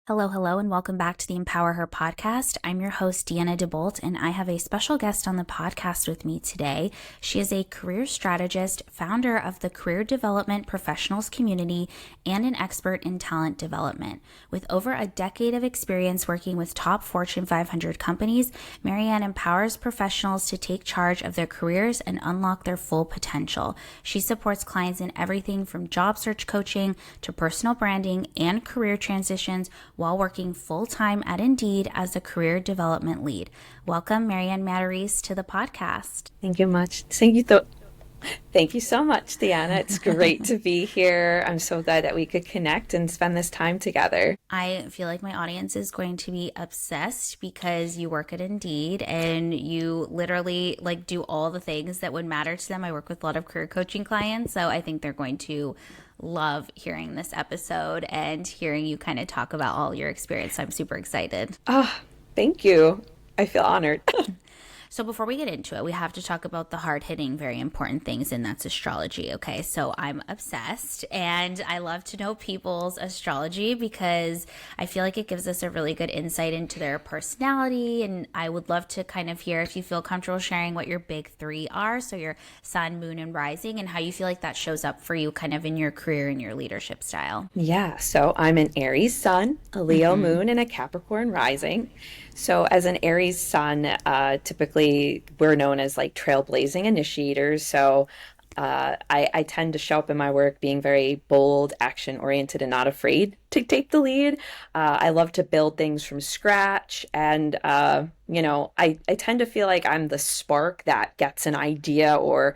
Hello, hello, and welcome back to the Empower Her podcast. I'm your host, Deanna DeBolt, and I have a special guest on the podcast with me today. She is a career strategist, founder of the Career Development Professionals community, and an expert in talent development. With over a decade of experience working with top Fortune 500 companies, Marianne empowers professionals to take charge of their careers and unlock their full potential. She supports clients in everything from job search coaching to personal branding and career transitions, while working full-time at Indeed as a career development lead. Welcome, Marianne Matarese, to the podcast. Thank you much. Thank you so much, Deanna. It's great to be here. I'm so glad that we could connect and spend this time together. I feel like my audience is going to be obsessed because you work at Indeed and you literally do all the things that would matter to them. I work with a lot of career coaching clients, so I think they're going to love hearing this episode and hearing you kind of talk about all your experience. So I'm super excited. Oh, thank you. I feel honored. So before we get into it, we have to talk about the hard-hitting, very important things, and that's astrology, okay? So I'm obsessed, and I love to know people's astrology because I feel like it gives us a really good insight into their personality, and I would love to kind of hear if you feel comfortable sharing what your big three are, so your sun, moon, and rising, and how you feel like that shows up for you kind of in your career and your leadership style. Yeah, so I'm an Aries sun, a Leo moon, and a Capricorn rising. So as an Aries sun, typically we're known as trailblazing initiators. So I tend to show up in my work being very bold, action-oriented, and not afraid to take the lead. I love to build things from scratch. And, I tend to feel like I'm the spark that gets an idea or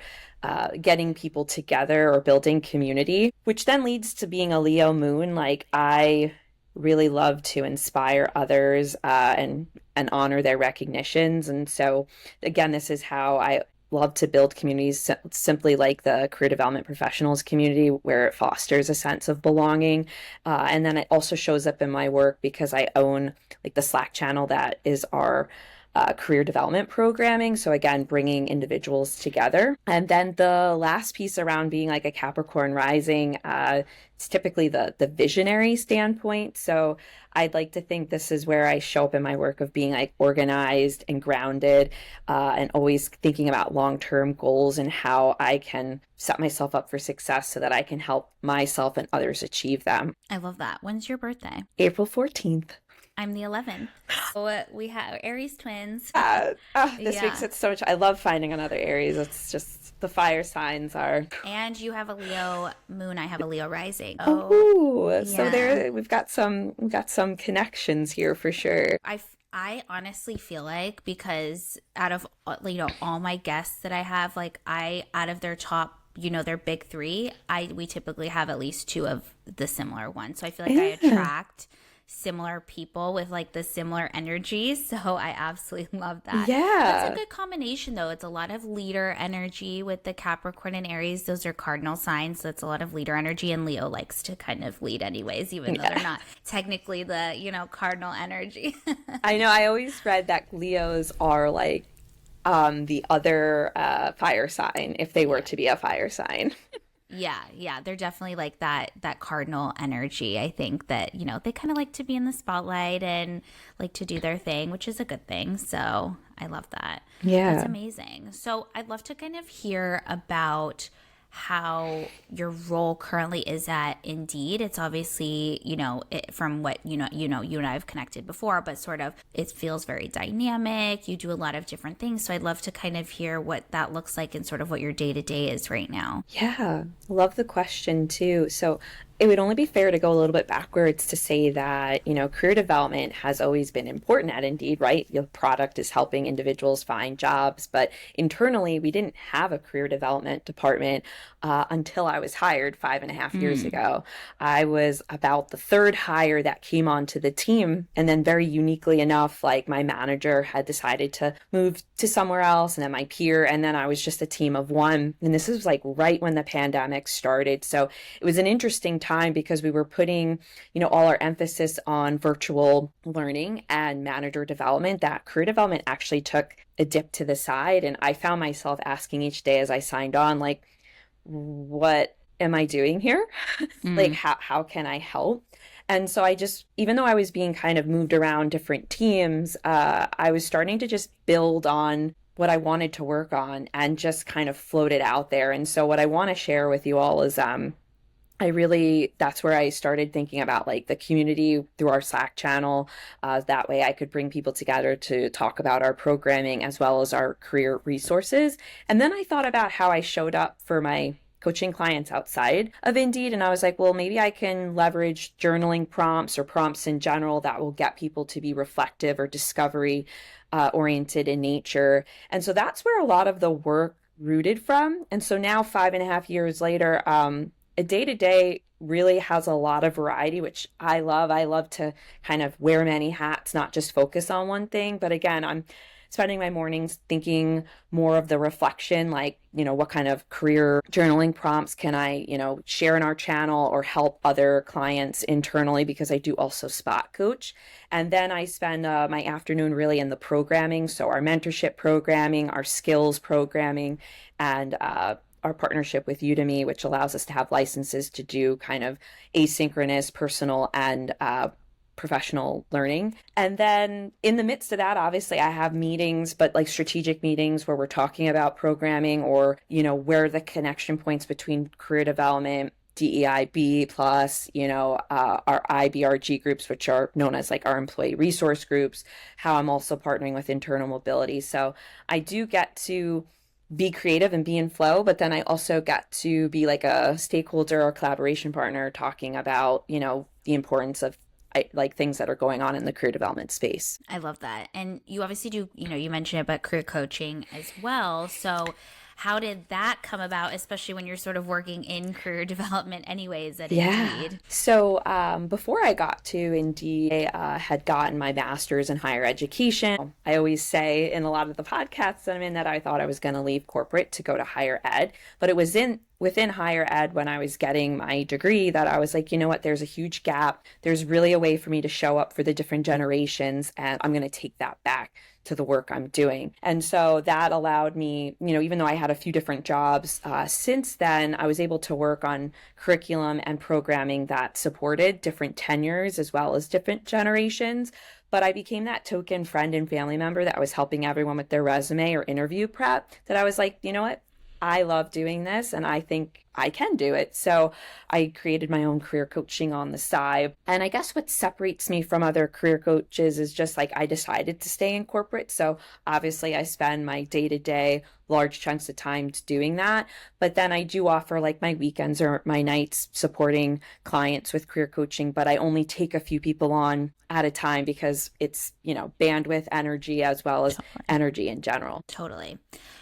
getting people together or building community, which then leads to being a Leo moon. I really love to inspire others and honor their recognitions. And so, again, this is how I love to build communities simply like the Career Development Professionals community, where it fosters a sense of belonging. And then it also shows up in my work because I own the Slack channel that is our career development programming. So again, bringing individuals together. And then the last piece around being a Capricorn rising, it's typically the visionary standpoint. So I'd like to think this is where I show up in my work of being organized and grounded, and always thinking about long-term goals and how I can set myself up for success so that I can help myself and others achieve them. I love that. When's your birthday? April 14th. I'm the 11th. So we have Aries twins. This makes it so much. I love finding another Aries. It's just the fire signs are. And you have a Leo moon. I have a Leo rising. So there we've got some connections here for sure. I honestly feel like, because out of all my guests that I have, out of their top, their big three, we typically have at least two of the similar ones. So I feel like I attract similar people with the similar energies. So I absolutely love that. Yeah. That's a good combination though. It's a lot of leader energy with the Capricorn and Aries. Those are cardinal signs. So it's a lot of leader energy, and Leo likes to kind of lead anyways, even though they're not technically the, cardinal energy. I know. I always read that Leos are the other fire sign if they were to be a fire sign. Yeah, they're definitely that cardinal energy. I think that, they kind of like to be in the spotlight and like to do their thing, which is a good thing. So I love that. Yeah. That's amazing. So I'd love to kind of hear about how your role currently is at Indeed. It's obviously, from what, you and I have connected before, but sort of it feels very dynamic. You do a lot of different things. So I'd love to kind of hear what that looks like and sort of what your day-to-day is right now. Yeah, love the question too. So it would only be fair to go a little bit backwards to say that, career development has always been important at Indeed, right? Your product is helping individuals find jobs, but internally we didn't have a career development department until I was hired 5.5 years ago. I was about the third hire that came onto the team. And then very uniquely enough, my manager had decided to move to somewhere else, and then my peer, and then I was just a team of one. And this was right when the pandemic started. So it was an interesting time because we were putting, all our emphasis on virtual learning and manager development. That career development actually took a dip to the side. And I found myself asking each day as I signed on, what am I doing here? How can I help? And so I just, even though I was being kind of moved around different teams, I was starting to just build on what I wanted to work on and just kind of float it out there. And so what I want to share with you all is that's where I started thinking about like the community through our Slack channel. That way I could bring people together to talk about our programming as well as our career resources. And then I thought about how I showed up for my coaching clients outside of Indeed. And I was like, well, maybe I can leverage journaling prompts or prompts in general that will get people to be reflective or discovery oriented in nature. And so that's where a lot of the work rooted from. And so now 5.5 years later, a day to day really has a lot of variety, which I love. I love to kind of wear many hats, not just focus on one thing. But again, I'm spending my mornings thinking more of the reflection, like, what kind of career journaling prompts can I, share in our channel or help other clients internally, because I do also spot coach. And then I spend my afternoon really in the programming. So our mentorship programming, our skills programming, and our partnership with Udemy, which allows us to have licenses to do kind of asynchronous, personal, and professional learning. And then in the midst of that, obviously I have meetings, but like strategic meetings where we're talking about programming or, where are the connection points between career development, DEI, B plus, our IBRG groups, which are known as like our employee resource groups, how I'm also partnering with internal mobility. So I do get to be creative and be in flow, but then I also got to be like a stakeholder or collaboration partner talking about, the importance of like things that are going on in the career development space. I love that. And you obviously do, you mentioned it, but career coaching as well. So how did that come about, especially when you're sort of working in career development anyways at Indeed? So before I got to Indeed, I had gotten my master's in higher education. I always say in a lot of the podcasts that I'm in that I thought I was going to leave corporate to go to higher ed, but it was within higher ed when I was getting my degree that I was like, you know what, there's a huge gap. There's really a way for me to show up for the different generations, and I'm going to take that back to the work I'm doing. And so that allowed me, even though I had a few different jobs, since then, I was able to work on curriculum and programming that supported different tenures as well as different generations. But I became that token friend and family member that was helping everyone with their resume or interview prep, that I was like, you know what? I love doing this and I think I can do it. So I created my own career coaching on the side. And I guess what separates me from other career coaches is just like I decided to stay in corporate. So obviously I spend my day-to-day large chunks of time doing that. But then I do offer like my weekends or my nights supporting clients with career coaching, but I only take a few people on at a time because it's, bandwidth, energy, as well as energy in general. Totally.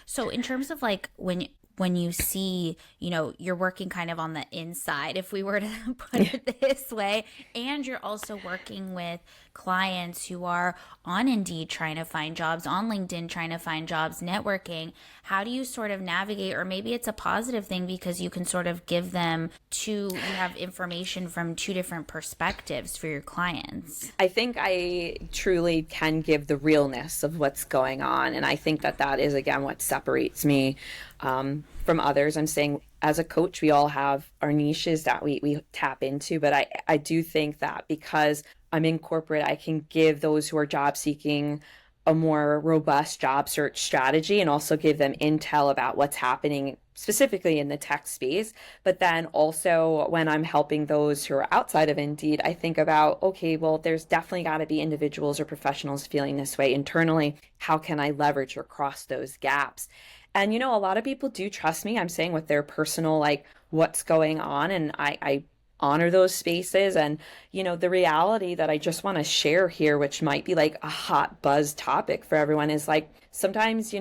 So in terms of like when you see, you're working kind of on the inside, if we were to put it this way, and you're also working with clients who are on Indeed trying to find jobs, on LinkedIn trying to find jobs, networking, how do you sort of navigate, or maybe it's a positive thing because you can sort of give them you have information from two different perspectives for your clients? I think I truly can give the realness of what's going on. And I think that is, again, what separates me from others. I'm saying as a coach, we all have our niches that we tap into, but I do think that because I'm in corporate, I can give those who are job seeking a more robust job search strategy and also give them intel about what's happening specifically in the tech space. But then also when I'm helping those who are outside of Indeed, I think about, okay, well, there's definitely got to be individuals or professionals feeling this way internally. How can I leverage or cross those gaps? And, a lot of people do trust me, I'm saying, with their personal, like, what's going on. And I honor those spaces. And, the reality that I just want to share here, which might be like a hot buzz topic for everyone, is like, sometimes,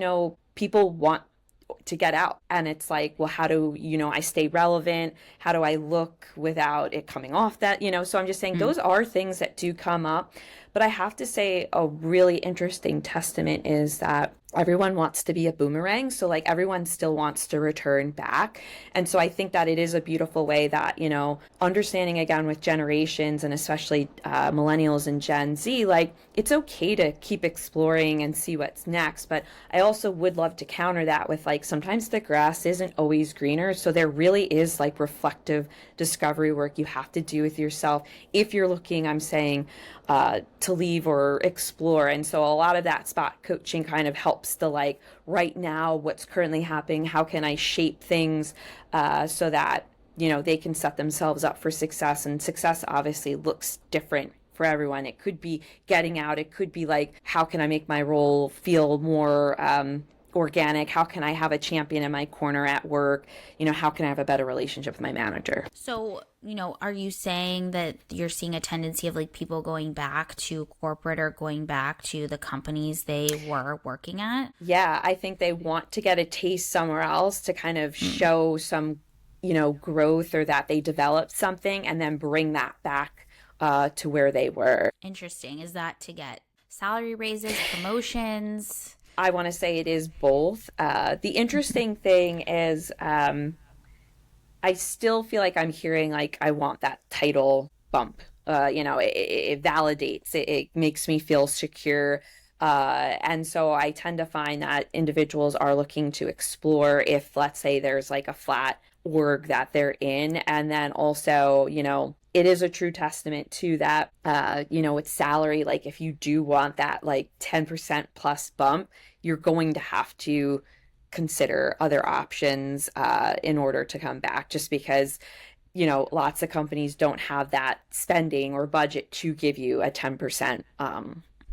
people want to get out. And it's like, well, how do, I stay relevant? How do I look without it coming off that, so I'm just saying those are things that do come up. But I have to say a really interesting testament is that everyone wants to be a boomerang. So like everyone still wants to return back. And so I think that it is a beautiful way that, understanding again with generations and especially millennials and Gen Z, like it's okay to keep exploring and see what's next. But I also would love to counter that with like sometimes the grass isn't always greener. So there really is like reflective discovery work you have to do with yourself if you're looking, I'm saying, to leave or explore. And so a lot of that spot coaching kind of helps the like right now, what's currently happening, how can I shape things so that, they can set themselves up for success. And success obviously looks different for everyone. It could be getting out. It could be like, how can I make my role feel more organic? How can I have a champion in my corner at work? How can I have a better relationship with my manager? So, are you saying that you're seeing a tendency of like people going back to corporate or going back to the companies they were working at? Yeah, I think they want to get a taste somewhere else to kind of show some, growth or that they developed something and then bring that back to where they were. Interesting. Is that to get salary raises, promotions? I want to say it is both. The interesting thing is, I still feel like I'm hearing like I want that title bump. It validates. It makes me feel secure. And so I tend to find that individuals are looking to explore if, let's say, there's like a flat org that they're in. And then also, it is a true testament to that, with salary, like if you do want that like 10% plus bump, you're going to have to consider other options in order to come back, just because lots of companies don't have that spending or budget to give you a 10%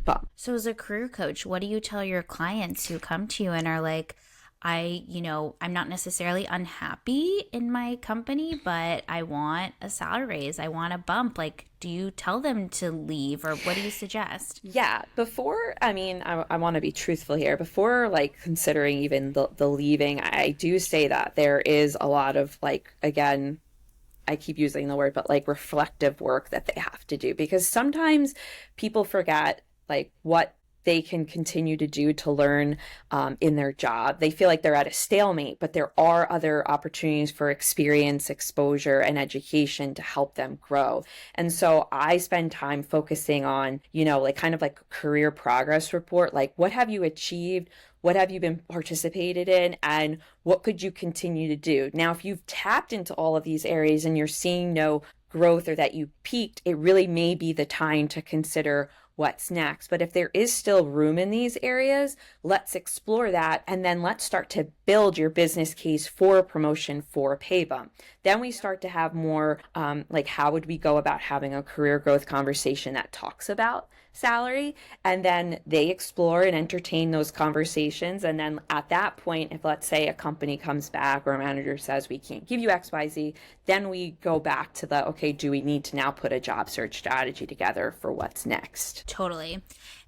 bump. So as a career coach, what do you tell your clients who come to you and are like, I'm not necessarily unhappy in my company, but I want a salary raise. I want a bump. Like, do you tell them to leave or what do you suggest? Yeah, I want to be truthful here. Before like considering even the leaving, I do say that there is a lot of like, again, I keep using the word, but like reflective work that they have to do, because sometimes people forget like what they can continue to do to learn in their job. They feel like they're at a stalemate, but there are other opportunities for experience, exposure, and education to help them grow. And so I spend time focusing on, like kind of like a career progress report, like what have you achieved? What have you been participated in? And what could you continue to do? Now, if you've tapped into all of these areas and you're seeing no growth or that you peaked, it really may be the time to consider what's next. But if there is still room in these areas, let's explore that. And then let's start to build your business case for a promotion, for a pay bump. Then we start to have more like how would we go about having a career growth conversation that talks about salary, and then they explore and entertain those conversations. And then at that point, if let's say a company comes back or a manager says we can't give you XYZ, then we go back to the, okay, do we need to now put a job search strategy together for what's next? Totally.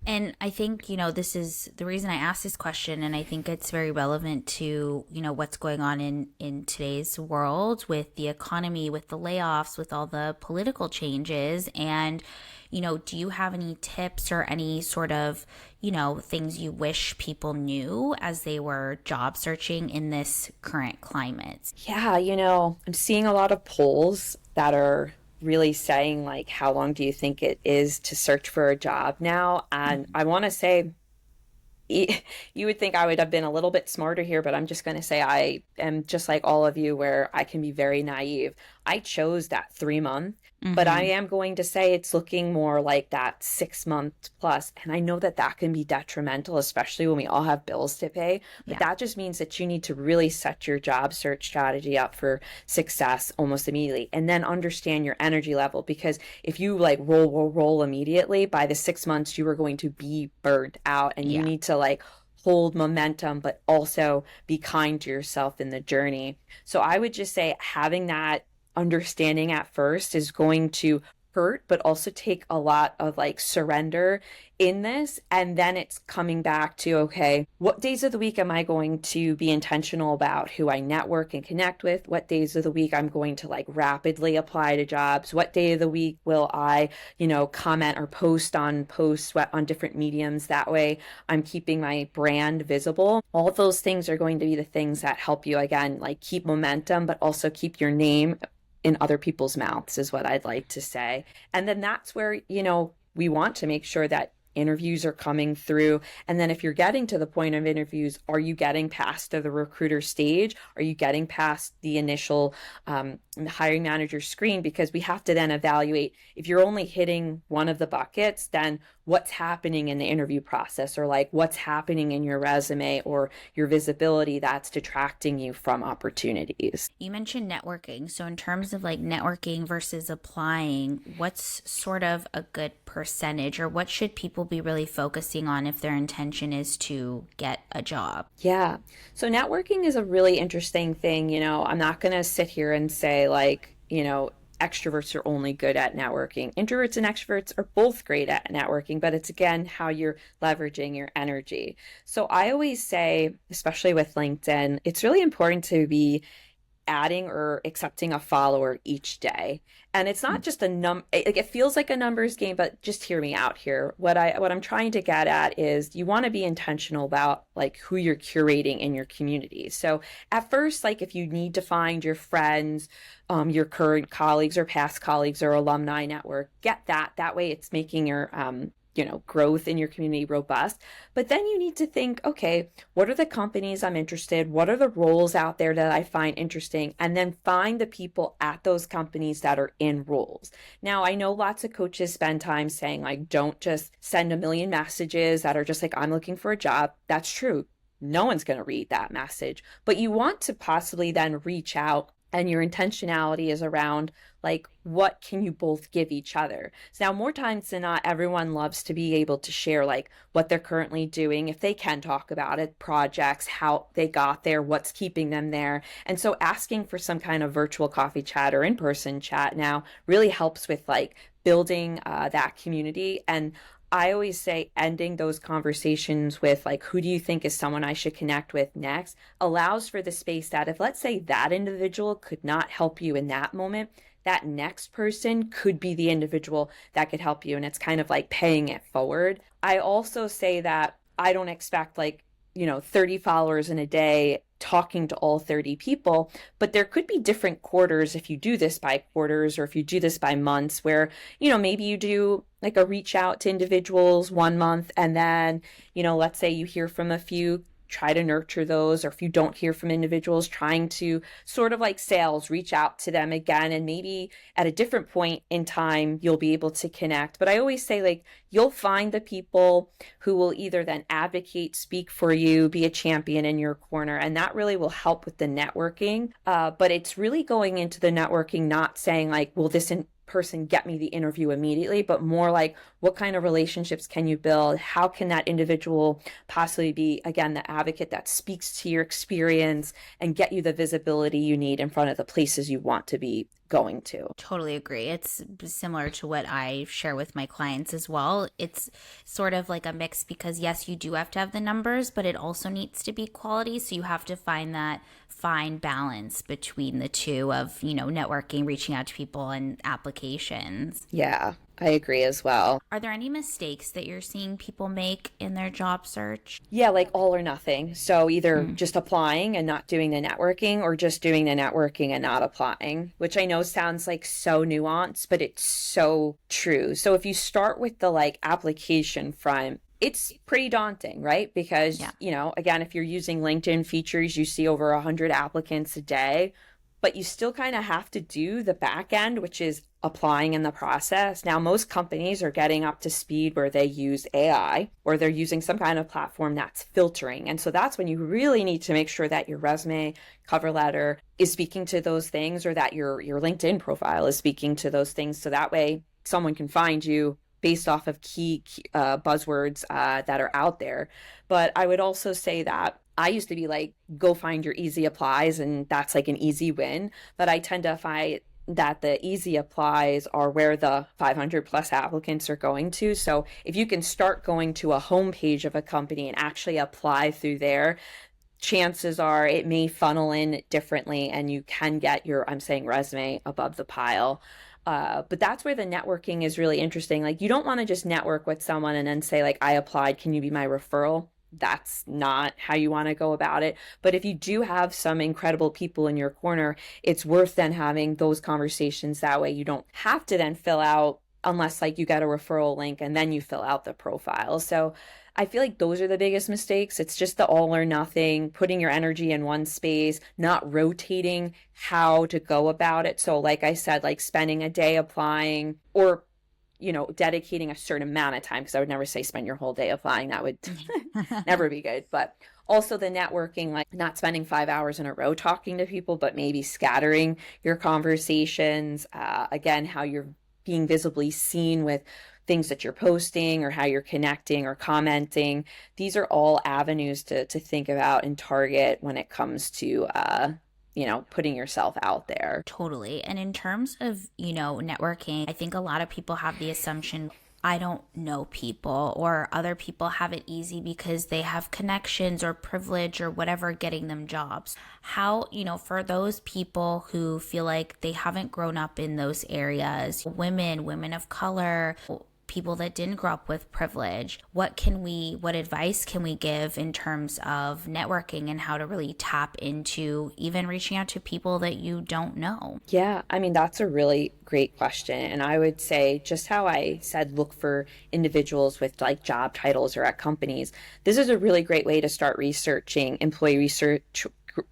And I think, this is the reason I asked this question. And I think it's very relevant to, what's going on in today's world with the economy, with the layoffs, with all the political changes. And, do you have any tips or any sort of, things you wish people knew as they were job searching in this current climate? Yeah, I'm seeing a lot of polls that are really saying like how long do you think it is to search for a job now? And I want to say you would think I would have been a little bit smarter here, but I'm just going to say I am just like all of you where I can be very naive. I chose that 3 month, but I am going to say it's looking more like that 6 month plus. And I know that that can be detrimental, especially when we all have bills to pay. But that just means that you need to really set your job search strategy up for success almost immediately. And then understand your energy level, because if you like roll immediately, by the 6 months, you are going to be burned out, and you need to like hold momentum, but also be kind to yourself in the journey. So I would just say having that understanding at first is going to hurt, but also take a lot of like surrender in this. And then it's coming back to, okay, what days of the week am I going to be intentional about who I network and connect with? What days of the week I'm going to like rapidly apply to jobs? What day of the week will I, comment or post on posts on different mediums? That way I'm keeping my brand visible. All of those things are going to be the things that help you, again, like keep momentum, but also keep your name in other people's mouths, is what I'd like to say. And then that's where, we want to make sure that interviews are coming through. And then if you're getting to the point of interviews, are you getting past the recruiter stage? Are you getting past the initial hiring manager screen? Because we have to then evaluate, if you're only hitting one of the buckets, then what's happening in the interview process, or like what's happening in your resume or your visibility that's detracting you from opportunities. You mentioned networking. So in terms of like networking versus applying, what's sort of a good percentage, or what should people be really focusing on if their intention is to get a job? Yeah. So networking is a really interesting thing. I'm not going to sit here and say like, extroverts are only good at networking. Introverts and extroverts are both great at networking, but it's again how you're leveraging your energy. So I always say, especially with LinkedIn, it's really important to be adding or accepting a follower each day. And it's not just it feels like a numbers game, but just hear me out here. What I'm trying to get at is you want to be intentional about like who you're curating in your community. So at first, like if you need to find your friends, your current colleagues or past colleagues or alumni network, get that. That way it's making your growth in your community robust. But then you need to think, okay, what are the companies I'm interested? What are the roles out there that I find interesting? And then find the people at those companies that are in roles. Now, I know lots of coaches spend time saying like, don't just send a million messages that are just like, I'm looking for a job. That's true. No one's going to read that message, but you want to possibly then reach out, and your intentionality is around like, what can you both give each other? So now more times than not, everyone loves to be able to share like what they're currently doing, if they can talk about it, projects, how they got there, what's keeping them there. And so asking for some kind of virtual coffee chat or in-person chat now really helps with like building that community. And I always say ending those conversations with like, who do you think is someone I should connect with next, allows for the space that if, let's say, that individual could not help you in that moment, that next person could be the individual that could help you. And it's kind of like paying it forward. I also say that I don't expect like, 30 followers in a day talking to all 30 people, but there could be different quarters if you do this by quarters, or if you do this by months, where, maybe you do like a reach out to individuals 1 month, and then, let's say you hear from a few, try to nurture those. Or if you don't hear from individuals, trying to sort of like sales, reach out to them again, and maybe at a different point in time, you'll be able to connect. But I always say like, you'll find the people who will either then advocate, speak for you, be a champion in your corner. And that really will help with the networking. But it's really going into the networking, not saying like, will this person get me the interview immediately, but more like, what kind of relationships can you build? How can that individual possibly be, again, the advocate that speaks to your experience and get you the visibility you need in front of the places you want to be going to? Totally agree. It's similar to what I share with my clients as well. It's sort of like a mix, because yes, you do have to have the numbers, but it also needs to be quality. So you have to find that fine balance between the two of, networking, reaching out to people, and applications. Yeah, I agree as well. Are there any mistakes that you're seeing people make in their job search? Yeah, like all or nothing. So either just applying and not doing the networking, or just doing the networking and not applying, which I know sounds like so nuanced, but it's so true. So if you start with the like application front, it's pretty daunting, right? Because, again, if you're using LinkedIn features, you see over 100 applicants a day, but you still kind of have to do the back end, which is applying in the process. Now, most companies are getting up to speed where they use AI, or they're using some kind of platform that's filtering. And so that's when you really need to make sure that your resume, cover letter is speaking to those things, or that your LinkedIn profile is speaking to those things. So that way someone can find you based off of key buzzwords that are out there. But I would also say that I used to be like, go find your easy applies, and that's like an easy win. But I tend to that the easy applies are where the 500 plus applicants are going to. So if you can start going to a homepage of a company and actually apply through there, chances are it may funnel in differently and you can get your, I'm saying, resume above the pile. But that's where the networking is really interesting. Like, you don't want to just network with someone and then say, like, I applied, can you be my referral? That's not how you want to go about it. But if you do have some incredible people in your corner, it's worth then having those conversations. That way you don't have to then fill out, unless like you get a referral link and then you fill out the profile. So I feel like those are the biggest mistakes. It's just the all or nothing, putting your energy in one space, not rotating how to go about it. So like I said, like spending a day applying, or dedicating a certain amount of time, because I would never say spend your whole day applying. That would never be good. But also the networking, like not spending 5 hours in a row talking to people, but maybe scattering your conversations. Again, how you're being visibly seen with things that you're posting, or how you're connecting or commenting. These are all avenues to think about and target when it comes to putting yourself out there. Totally. And in terms of, networking, I think a lot of people have the assumption, I don't know people, or other people have it easy because they have connections or privilege or whatever getting them jobs. How, for those people who feel like they haven't grown up in those areas, women of color, people that didn't grow up with privilege, what advice can we give in terms of networking and how to really tap into even reaching out to people that you don't know? Yeah, I mean, that's a really great question. And I would say, just how I said, look for individuals with like job titles or at companies. This is a really great way to start researching employee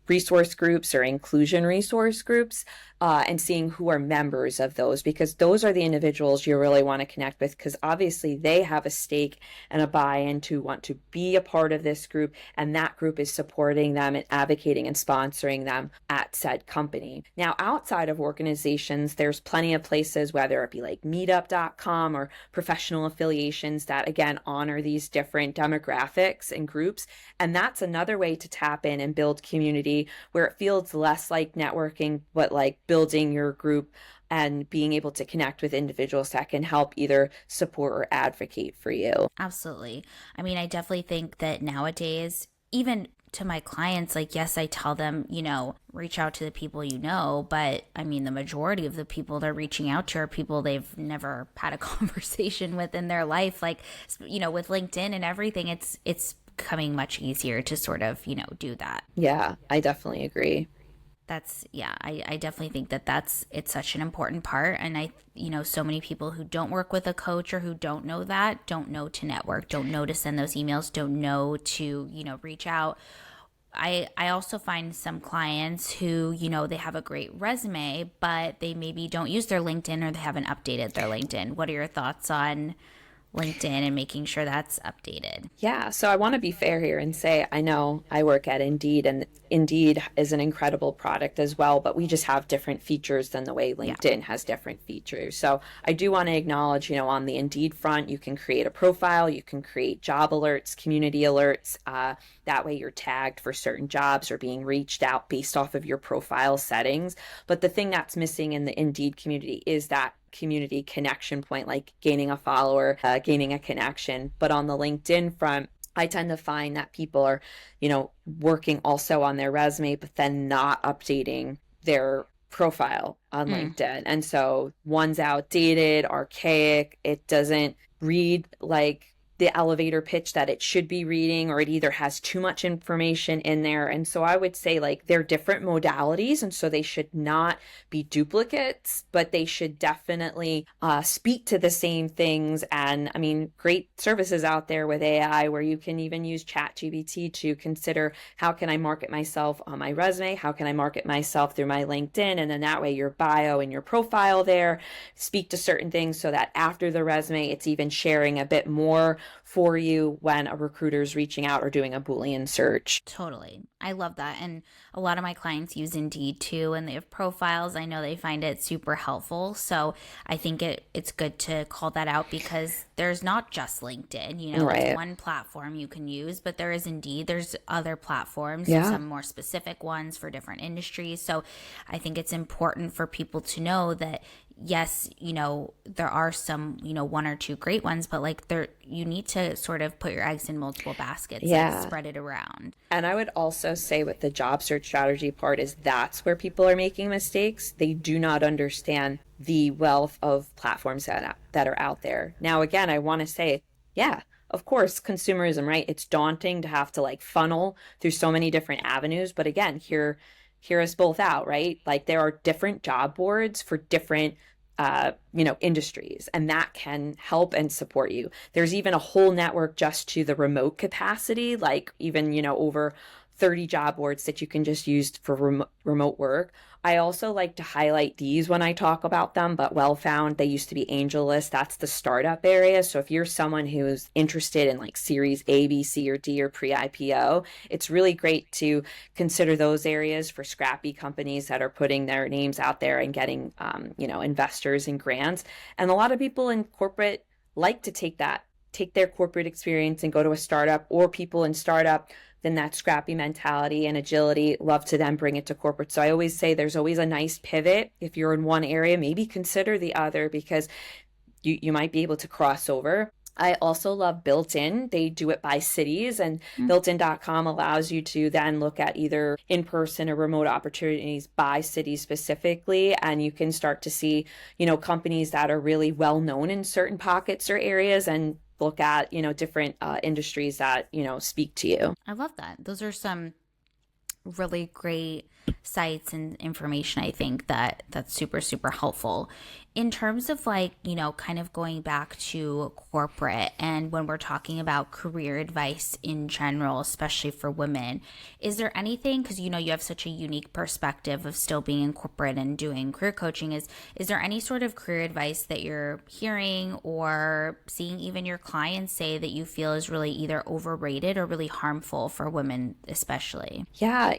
resource groups or inclusion resource groups, and seeing who are members of those, because those are the individuals you really want to connect with, because obviously they have a stake and a buy-in to want to be a part of this group, and that group is supporting them and advocating and sponsoring them at said company. Now, outside of organizations, there's plenty of places, whether it be like meetup.com or professional affiliations, that again honor these different demographics and groups. And that's another way to tap in and build community, where it feels less like networking, but like building your group and being able to connect with individuals that can help either support or advocate for you. Absolutely. I mean, I definitely think that nowadays, even to my clients, like, yes, I tell them, reach out to the people but I mean, the majority of the people they're reaching out to are people they've never had a conversation with in their life. Like, with LinkedIn and everything, it's becoming much easier to sort of, do that. Yeah, I definitely agree. I definitely think it's such an important part. And so many people who don't work with a coach or who don't know to network, don't know to send those emails, don't know to, reach out. I also find some clients who, they have a great resume, but they maybe don't use their LinkedIn, or they haven't updated their LinkedIn. What are your thoughts on LinkedIn and making sure that's updated? Yeah, so I want to be fair here and say, I know I work at Indeed, and Indeed is an incredible product as well, but we just have different features than the way LinkedIn has different features. So I do want to acknowledge, on the Indeed front, you can create a profile, you can create job alerts, community alerts. That way you're tagged for certain jobs or being reached out based off of your profile settings. But the thing that's missing in the Indeed community is that community connection point, like gaining a follower, gaining a connection. But on the LinkedIn front, I tend to find that people are, working also on their resume, but then not updating their profile on LinkedIn. And so one's outdated, archaic, it doesn't read like the elevator pitch that it should be reading, or it either has too much information in there. And so I would say, like, they're different modalities, and so they should not be duplicates, but they should definitely speak to the same things. And I mean, great services out there with AI where you can even use ChatGPT to consider, how can I market myself on my resume? How can I market myself through my LinkedIn? And then that way your bio and your profile there speak to certain things, so that after the resume, it's even sharing a bit more for you when a recruiter is reaching out or doing a Boolean search. Totally. I love that. And a lot of my clients use Indeed too, and they have profiles. I know they find it super helpful. So I think it's good to call that out because there's not just LinkedIn. Right. It's one platform you can use, but there is Indeed. There's other platforms, Yeah. some more specific ones for different industries. So I think it's important for people to know that yes, there are some, one or two great ones, but like you need to sort of put your eggs in multiple baskets, Yeah. like spread it around. And I would also say with the job search strategy part is that's where people are making mistakes. They do not understand the wealth of platforms that are out there. Now, again, I want to say, yeah, of course, consumerism, right? It's daunting to have to like funnel through so many different avenues. But again, hear us both out, right? Like there are different job boards for different industries, and that can help and support you. There's even a whole network just to the remote capacity, like even, over 30 job boards that you can just use for remote work. I also like to highlight these when I talk about them, but Well Found, they used to be AngelList. That's the startup area. So if you're someone who's interested in like Series A, B, C, or D, or pre-IPO, it's really great to consider those areas for scrappy companies that are putting their names out there and getting, investors and grants. And a lot of people in corporate like to take their corporate experience and go to a startup, or people in startup, then that scrappy mentality and agility, love to then bring it to corporate. So I always say there's always a nice pivot. If you're in one area, maybe consider the other because you might be able to cross over. I also love Built-in. They do it by cities, and builtin.com allows you to then look at either in-person or remote opportunities by city specifically. And you can start to see, companies that are really well known in certain pockets or areas, and look at, different industries that, speak to you. I love that. Those are some really great sites and information. I think that's super, super helpful in terms of like, kind of going back to corporate. And when we're talking about career advice in general, especially for women, is there anything, because you have such a unique perspective of still being in corporate and doing career coaching, is there any sort of career advice that you're hearing or seeing even your clients say that you feel is really either overrated or really harmful for women especially? Yeah,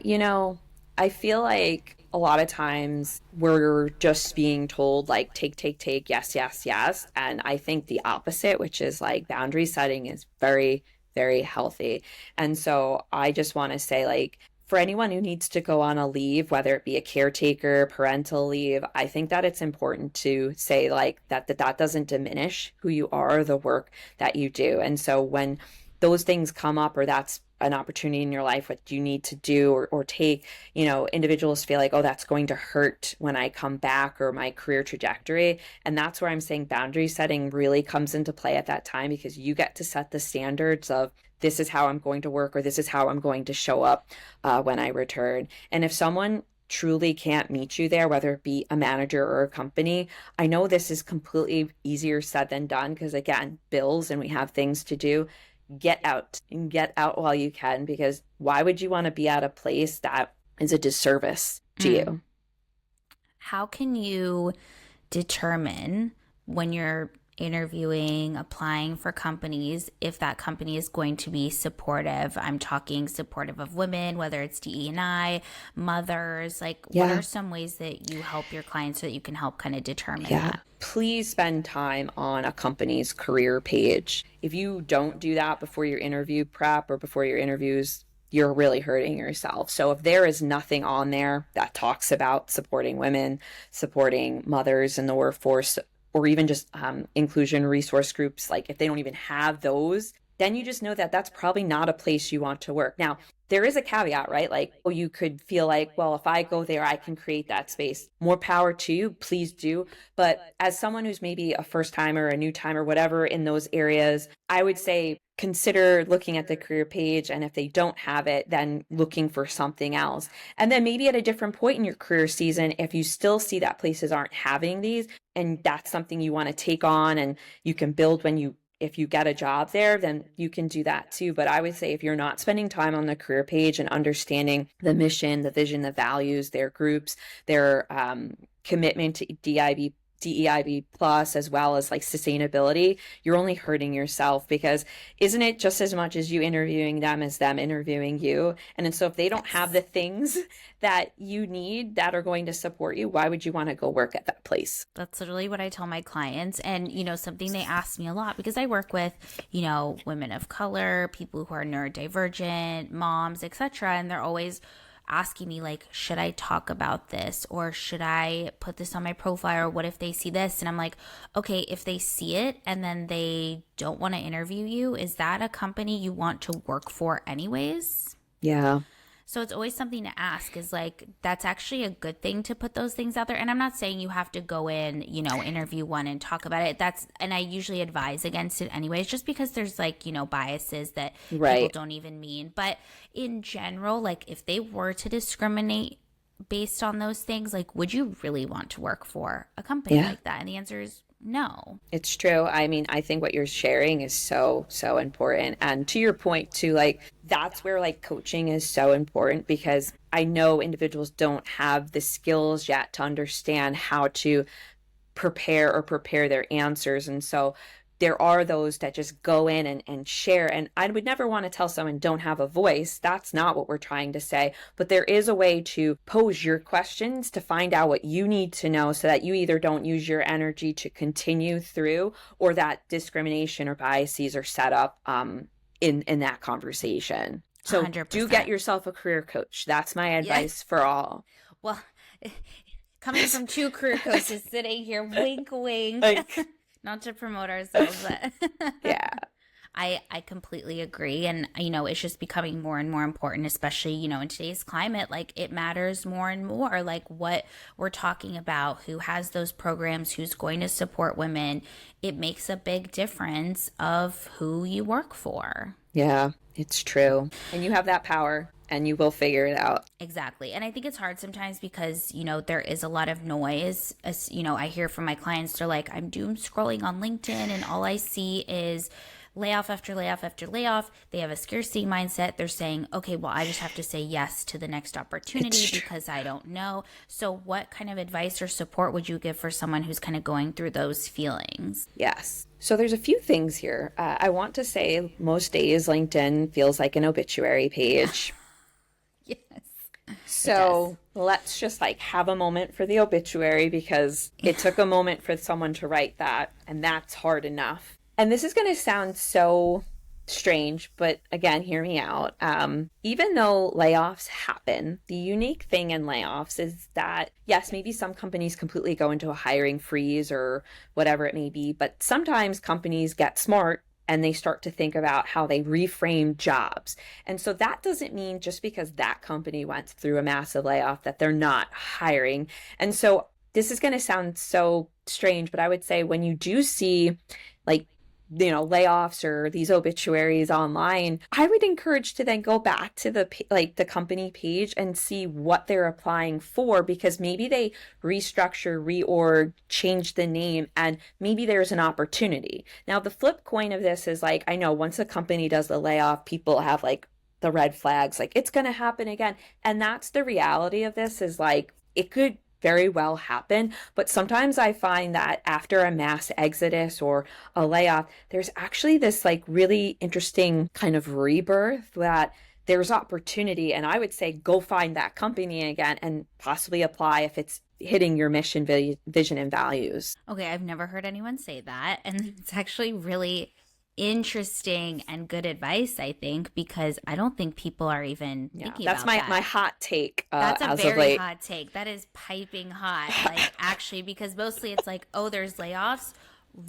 I feel like a lot of times we're just being told like take, yes, yes, yes. And I think the opposite, which is like boundary setting, is very, very healthy. And so I just want to say, like, for anyone who needs to go on a leave, whether it be a caretaker, parental leave, I think that it's important to say like that doesn't diminish who you are or the work that you do. And so when those things come up, or that's an opportunity in your life, what you need to do or take, individuals feel like, oh, that's going to hurt when I come back, or my career trajectory. And that's where I'm saying boundary setting really comes into play at that time, because you get to set the standards of this is how I'm going to work, or this is how I'm going to show up when I return. And if someone truly can't meet you there, whether it be a manager or a company, I know this is completely easier said than done, because again, bills and we have things to do. Get out while you can, because why would you want to be at a place that is a disservice to you? How can you determine when you're interviewing, applying for companies, if that company is going to be supportive? I'm talking supportive of women, whether it's DE&I, mothers, like what are some ways that you help your clients so that you can help kind of determine that? Please spend time on a company's career page. If you don't do that before your interview prep or before your interviews, you're really hurting yourself. So if there is nothing on there that talks about supporting women, supporting mothers in the workforce, or even just inclusion resource groups, like if they don't even have those, then you just know that that's probably not a place you want to work. Now, there is a caveat, right? Like, oh, you could feel like, well, if I go there, I can create that space. More power to you, please do. But as someone who's maybe a first timer, a new timer, whatever in those areas, I would say consider looking at the career page. And if they don't have it, then looking for something else. And then maybe at a different point in your career season, if you still see that places aren't having these, and that's something you want to take on and you can build if you get a job there, then you can do that too. But I would say if you're not spending time on the career page and understanding the mission, the vision, the values, their groups, their commitment to DEIB plus as well as like sustainability, you're only hurting yourself, because isn't it just as much as you interviewing them as them interviewing you? And so if they don't have the Yes. things that you need that are going to support you, why would you want to go work at that place? That's literally what I tell my clients. And, something they ask me a lot because I work with, women of color, people who are neurodivergent, moms, etc. And they're always asking me, like, should I talk about this or should I put this on my profile, or what if they see this? And I'm like, okay, if they see it and then they don't want to interview you, is that a company you want to work for anyways? Yeah. So it's always something to ask, is like, that's actually a good thing to put those things out there. And I'm not saying you have to go in, interview one and talk about it. And I usually advise against it anyways, just because there's like, biases that people Right. don't even mean. But in general, like if they were to discriminate based on those things, like, would you really want to work for a company Yeah. like that? And the answer is no. It's true. I mean, I think what you're sharing is so, so important. And to your point too, like that's where like coaching is so important, because I know individuals don't have the skills yet to understand how to prepare their answers. And so there are those that just go in and share. And I would never want to tell someone don't have a voice. That's not what we're trying to say. But there is a way to pose your questions to find out what you need to know, so that you either don't use your energy to continue through, or that discrimination or biases are set up in that conversation. So 100%. do get yourself a career coach. That's my advice for all. Well, coming from two career coaches sitting here, wink, wink. Like, Not to promote ourselves, but yeah. I completely agree. And, it's just becoming more and more important, especially, in today's climate. Like, it matters more and more, like what we're talking about, who has those programs, who's going to support women. It makes a big difference of who you work for. Yeah, it's true. And you have that power, and you will figure it out. Exactly. And I think it's hard sometimes because, there is a lot of noise. As I hear from my clients, they're like, I'm doom scrolling on LinkedIn and all I see is layoff after layoff after layoff. They have a scarcity mindset. They're saying, okay, well, I just have to say yes to the next opportunity because I don't know. So what kind of advice or support would you give for someone who's kind of going through those feelings? Yes. So there's a few things here. I want to say most days LinkedIn feels like an obituary page. Yes. So let's just like have a moment for the obituary, because it took a moment for someone to write that, and that's hard enough. And this is going to sound so strange, but again, hear me out. Even though layoffs happen, the unique thing in layoffs is that, yes, maybe some companies completely go into a hiring freeze or whatever it may be, but sometimes companies get smart and they start to think about how they reframe jobs. And so that doesn't mean just because that company went through a massive layoff that they're not hiring. And so this is going to sound so strange, but I would say when you do see like, layoffs or these obituaries online, I would encourage to then go back to the company page and see what they're applying for, because maybe they restructure, reorg, change the name, and maybe there's an opportunity. Now, the flip coin of this is like, I know once a company does the layoff, people have like the red flags, like it's going to happen again. And that's the reality of this, is like, it could very well happen. But sometimes I find that after a mass exodus or a layoff, there's actually this like really interesting kind of rebirth, that there's opportunity. And I would say go find that company again and possibly apply if it's hitting your mission, vision, and values. Okay, I've never heard anyone say that. And it's actually really interesting and good advice, I think, because I don't think people are even thinking that's about that. my hot take. That's a as very of late. hot take. That is piping hot. Like, actually, because mostly it's like, oh, there's layoffs,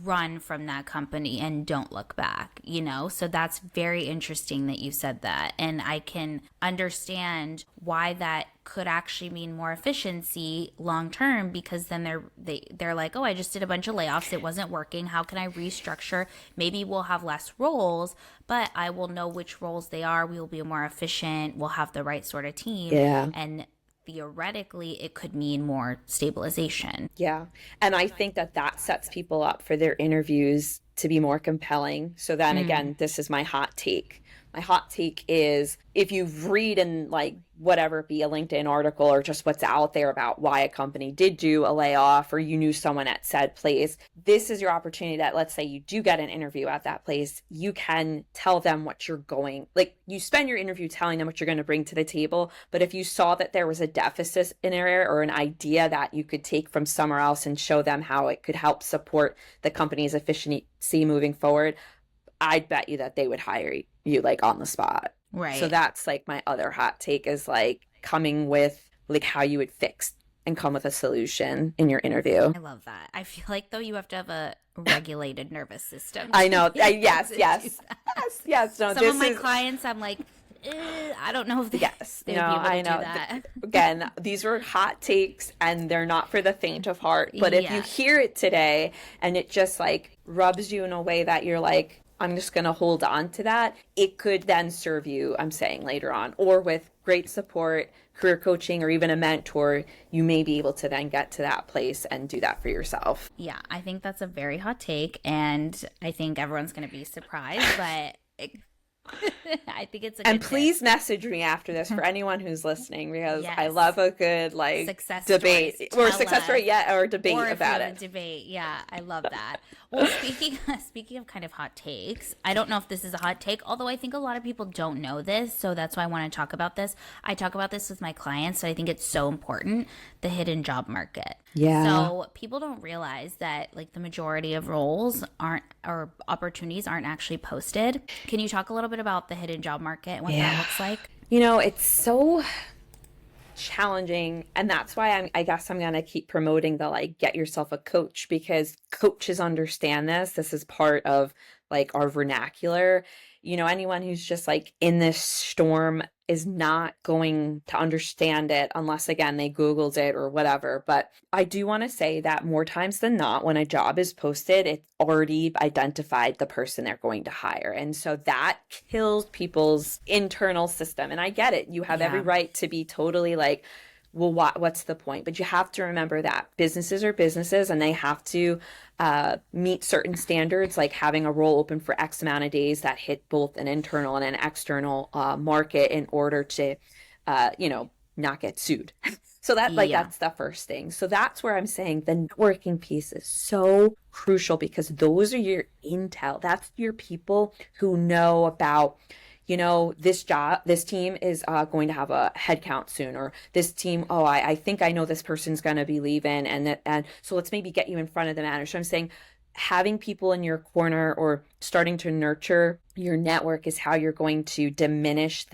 run from that company and don't look back, So that's very interesting that you said that. And I can understand why that could actually mean more efficiency long term, because then they're like, oh, I just did a bunch of layoffs, it wasn't working, how can I restructure? Maybe we'll have less roles, but I will know which roles they are, we will be more efficient, we'll have the right sort of team. Yeah. And theoretically it could mean more stabilization. Yeah. And I think that sets people up for their interviews to be more compelling. So then again, this is my hot take. my hot take is if you read in like whatever, be a LinkedIn article or just what's out there about why a company did do a layoff or you knew someone at said place, this is your opportunity that let's say you do get an interview at that place, you can tell them what you're going, like you spend your interview telling them what you're going to bring to the table. But if you saw that there was a deficit in an area or an idea that you could take from somewhere else and show them how it could help support the company's efficiency moving forward, I'd bet you that they would hire you like on the spot. Right. So that's like my other hot take is like coming with like how you would fix and come with a solution in your interview. I love that. I feel like though you have to have a regulated nervous system. I know. Yes. No, Some of my clients, I'm like, I don't know if they would be able to do that. Again, these were hot takes and they're not for the faint of heart. But if you hear it today and it just like rubs you in a way that you're like, I'm just going to hold on to that, it could then serve you, I'm saying later on, or with great support, career coaching, or even a mentor, you may be able to then get to that place and do that for yourself. Yeah, I think that's a very hot take, and I think everyone's going to be surprised, but I think it's a good please message me after this for anyone who's listening, because yes. I love a good like success debate or success story, or debate or about it. Debate, yeah, I love that. Well, speaking of kind of hot takes, I don't know if this is a hot take, although I think a lot of people don't know this, so that's why I want to talk about this. I talk about this with my clients, so I think it's so important, the hidden job market. Yeah. So people don't realize that like the majority of roles or opportunities aren't actually posted. Can you talk a little bit about the hidden job market and what that looks like? You know, it's so challenging, and that's why I guess I'm gonna keep promoting the like get yourself a coach, because coaches understand this is part of like our vernacular. You know, anyone who's just like in this storm is not going to understand it unless again they Googled it or whatever. But I do want to say that more times than not, when a job is posted, it's already identified the person they're going to hire, and so that kills people's internal system. And I get it, you have every right to be totally like, well, what's the point? But you have to remember that businesses are businesses and they have to meet certain standards, like having a role open for X amount of days that hit both an internal and an external market in order to, not get sued. So that that's the first thing. So that's where I'm saying the networking piece is so crucial, because those are your intel. That's your people who know about, you know, this team is going to have a headcount soon, or this team, I think I know this person's going to be leaving, and so let's maybe get you in front of the manager. So I'm saying having people in your corner or starting to nurture your network is how you're going to diminish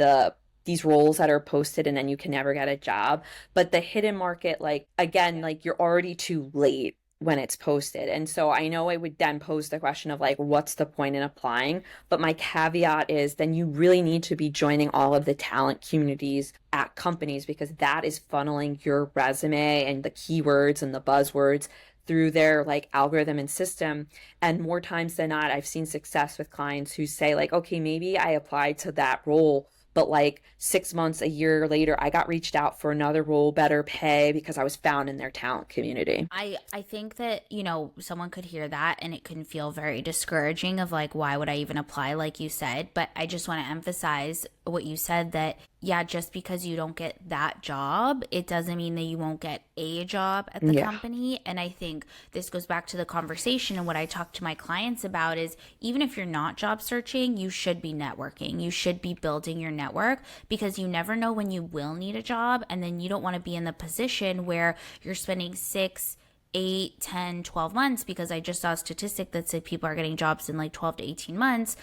these roles that are posted and then you can never get a job. But the hidden market, like again, like you're already too late when it's posted. And so I know I would then pose the question of like, what's the point in applying? But my caveat is then you really need to be joining all of the talent communities at companies, because that is funneling your resume and the keywords and the buzzwords through their like algorithm and system. And more times than not, I've seen success with clients who say like, okay, maybe I applied to that role, but like 6 months, a year later, I got reached out for another role, better pay, because I was found in their talent community. I think that, you know, someone could hear that and it can feel very discouraging of like, why would I even apply, like you said? But I just want to emphasize what you said, that yeah, just because you don't get that job, it doesn't mean that you won't get a job at the company. And I think this goes back to the conversation, and what I talk to my clients about is, even if you're not job searching, you should be networking. You should be building your network, because you never know when you will need a job, and then you don't want to be in the position where you're spending 6, 8, 10, 12 months, because I just saw a statistic that said people are getting jobs in like 12 to 18 months.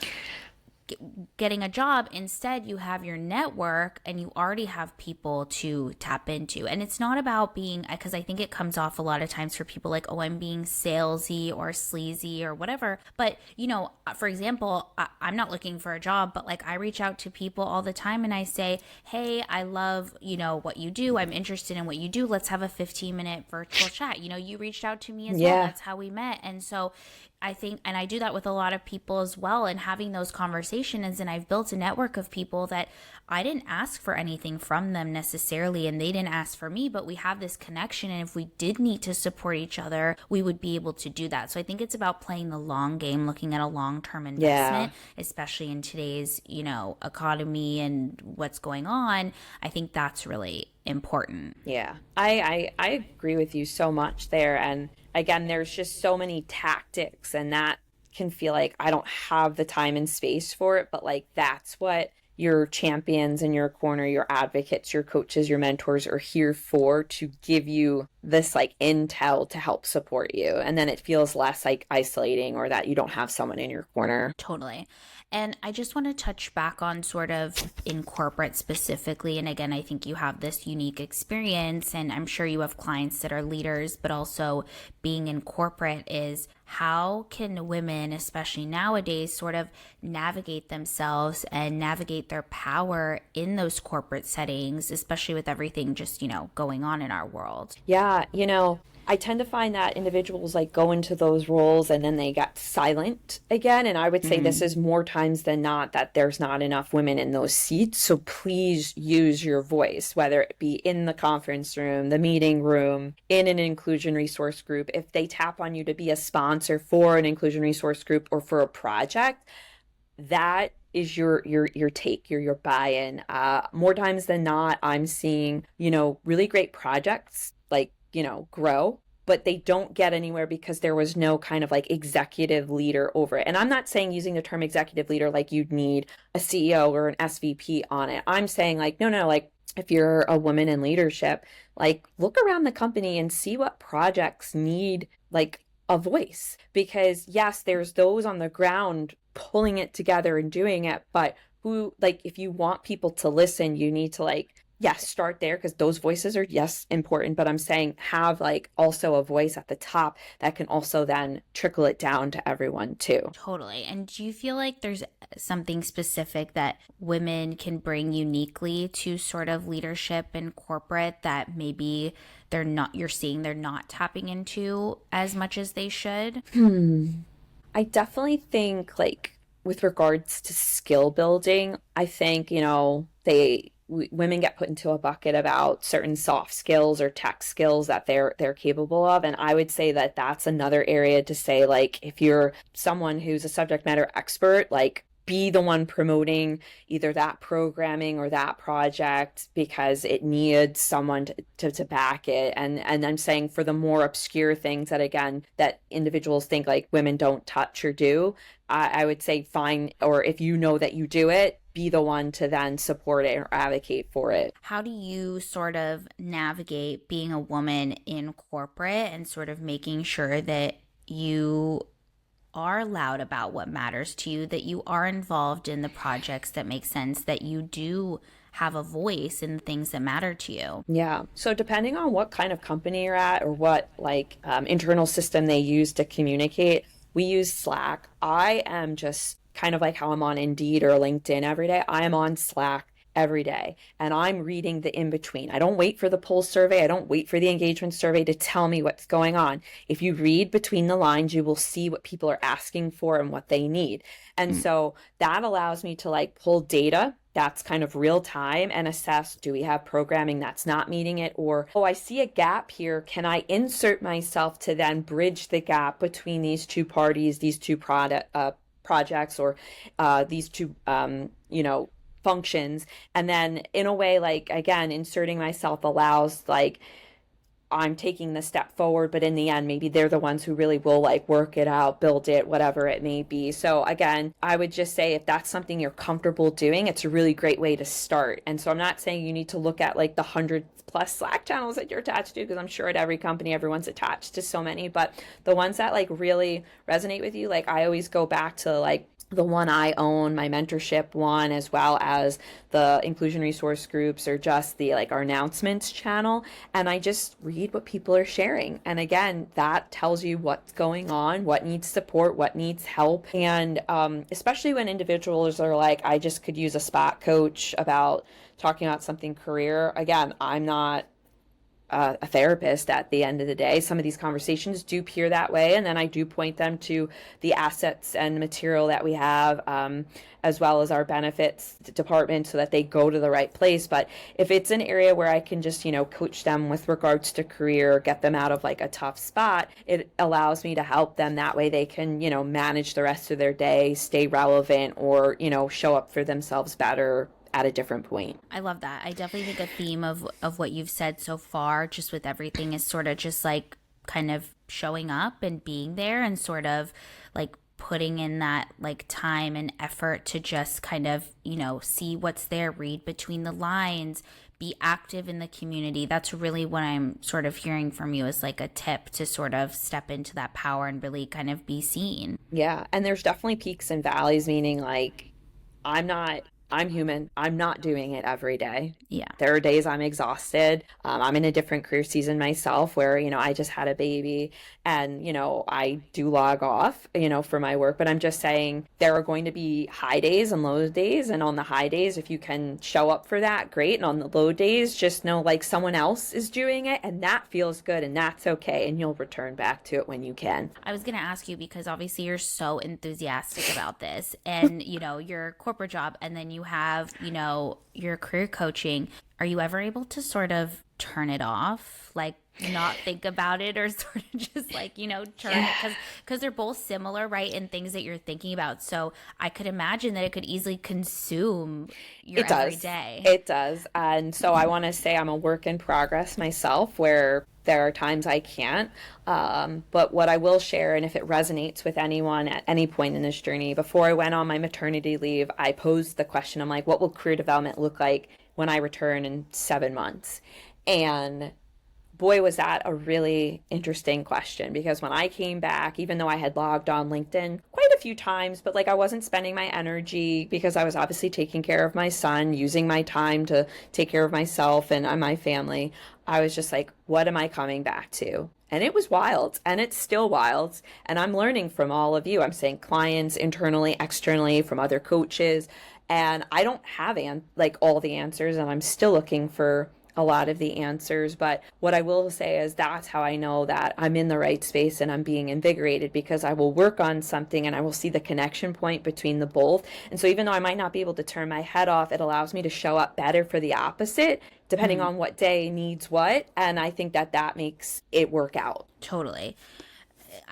Getting a job. Instead, you have your network and you already have people to tap into. And it's not about being, because I think it comes off a lot of times for people like, oh, I'm being salesy or sleazy or whatever. But, you know, for example, I'm not looking for a job, but like I reach out to people all the time and I say, hey, I love, you know, what you do. I'm interested in what you do. Let's have a 15-minute virtual chat. You know, you reached out to me as well. That's how we met. And so I think, and I do that with a lot of people as well, and having those conversations conversations, and I've built a network of people that I didn't ask for anything from them necessarily, and they didn't ask for me, but we have this connection. And if we did need to support each other, we would be able to do that. So I think it's about playing the long game, looking at a long-term Yeah. investment, especially in today's, economy and what's going on. I think that's really important. Yeah, I agree with you so much there. And again, there's just so many tactics, and that can feel like I don't have the time and space for it. But like, that's what your champions in your corner, your advocates, your coaches, your mentors are here for, to give you this like intel to help support you. And then it feels less like isolating, or that you don't have someone in your corner. Totally. And I just want to touch back on sort of in corporate specifically. And again, I think you have this unique experience, and I'm sure you have clients that are leaders, but also being in corporate is, how can women, especially nowadays, sort of navigate themselves and navigate their power in those corporate settings, especially with everything just, going on in our world? Yeah, I tend to find that individuals like go into those roles and then they get silent again. And I would say this is more times than not that there's not enough women in those seats. So please use your voice, whether it be in the conference room, the meeting room, in an inclusion resource group. If they tap on you to be a sponsor for an inclusion resource group or for a project, that is your take, your buy-in. More times than not, I'm seeing, really great projects like, grow, but they don't get anywhere because there was no kind of like executive leader over it. And I'm not saying using the term executive leader like you'd need a CEO or an SVP on it. I'm saying like, no, like if you're a woman in leadership, like look around the company and see what projects need like a voice. Because yes, there's those on the ground pulling it together and doing it, but who, like, if you want people to listen, you need to like, yes, start there, because those voices are, yes, important, but I'm saying have like also a voice at the top that can also then trickle it down to everyone too. Totally. And do you feel like there's something specific that women can bring uniquely to sort of leadership in corporate that maybe you're seeing they're not tapping into as much as they should? I definitely think like with regards to skill building, I think, women get put into a bucket about certain soft skills or tech skills that they're capable of. And I would say that that's another area to say, like, if you're someone who's a subject matter expert, like be the one promoting either that programming or that project because it needs someone to back it. And I'm saying for the more obscure things that, again, that individuals think like women don't touch or do, I would say find, or if you know that you do it, be the one to then support it or advocate for it. How do you sort of navigate being a woman in corporate and sort of making sure that you are loud about what matters to you, that you are involved in the projects that make sense, that you do have a voice in the things that matter to you? Yeah. So depending on what kind of company you're at or what like internal system they use to communicate, we use Slack. I am just kind of like how I'm on Indeed or LinkedIn every day. I am on Slack every day, and I'm reading the in between. I don't wait for the pulse survey. I don't wait for the engagement survey to tell me what's going on. If you read between the lines, you will see what people are asking for and what they need. And so that allows me to like pull data that's kind of real time and assess, do we have programming that's not meeting it? Or, oh, I see a gap here. Can I insert myself to then bridge the gap between these two parties, these two projects, or these two, functions? And then in a way, like, again, inserting myself allows like I'm taking the step forward, but in the end, maybe they're the ones who really will like work it out, build it, whatever it may be. So again, I would just say if that's something you're comfortable doing, it's a really great way to start. And so I'm not saying you need to look at like the 100+ Slack channels that you're attached to, because I'm sure at every company, everyone's attached to so many, but the ones that like really resonate with you, like I always go back to like the one I own, my mentorship one, as well as the inclusion resource groups, or just the like our announcements channel. And I just read what people are sharing. And again, that tells you what's going on, what needs support, what needs help. And especially when individuals are like, I just could use a spot coach about talking about something career. Again, I'm not a therapist at the end of the day. Some of these conversations do peer that way. And then I do point them to the assets and material that we have, as well as our benefits department so that they go to the right place. But if it's an area where I can just, coach them with regards to career, get them out of like a tough spot, it allows me to help them. That way they can, manage the rest of their day, stay relevant, or, show up for themselves better at a different point. I love that. I definitely think a theme of what you've said so far, just with everything, is sort of just like kind of showing up and being there and sort of like putting in that like time and effort to just kind of, see what's there, read between the lines, be active in the community. That's really what I'm sort of hearing from you, is like a tip to sort of step into that power and really kind of be seen. Yeah. And there's definitely peaks and valleys, meaning like I'm human. I'm not doing it every day. Yeah. There are days I'm exhausted. I'm in a different career season myself where, I just had a baby and, I do log off, for my work. But I'm just saying there are going to be high days and low days. And on the high days, if you can show up for that, great. And on the low days, just know like someone else is doing it and that feels good and that's okay. And you'll return back to it when you can. I was going to ask you, because obviously you're so enthusiastic about this and, your corporate job, and then you have, your career coaching. Are you ever able to sort of turn it off? Like not think about it, or sort of just like, turn it, because they're both similar, right? In things that you're thinking about. So I could imagine that it could easily consume your everyday. It does. And so I want to say I'm a work in progress myself, where there are times I can't. But what I will share, and if it resonates with anyone at any point in this journey, before I went on my maternity leave, I posed the question, I'm like, what will career development look like when I return in 7 months? And boy, was that a really interesting question, because when I came back, even though I had logged on LinkedIn quite a few times, but like I wasn't spending my energy because I was obviously taking care of my son, using my time to take care of myself and my family. I was just like, what am I coming back to? And it was wild, and it's still wild. And I'm learning from all of you. I'm saying clients internally, externally, from other coaches. And I don't have like all the answers, and I'm still looking for a lot of the answers. But what I will say is that's how I know that I'm in the right space and I'm being invigorated, because I will work on something and I will see the connection point between the both. And so even though I might not be able to turn my head off, it allows me to show up better for the opposite, depending on what day needs what. And I think that makes it work out. Totally.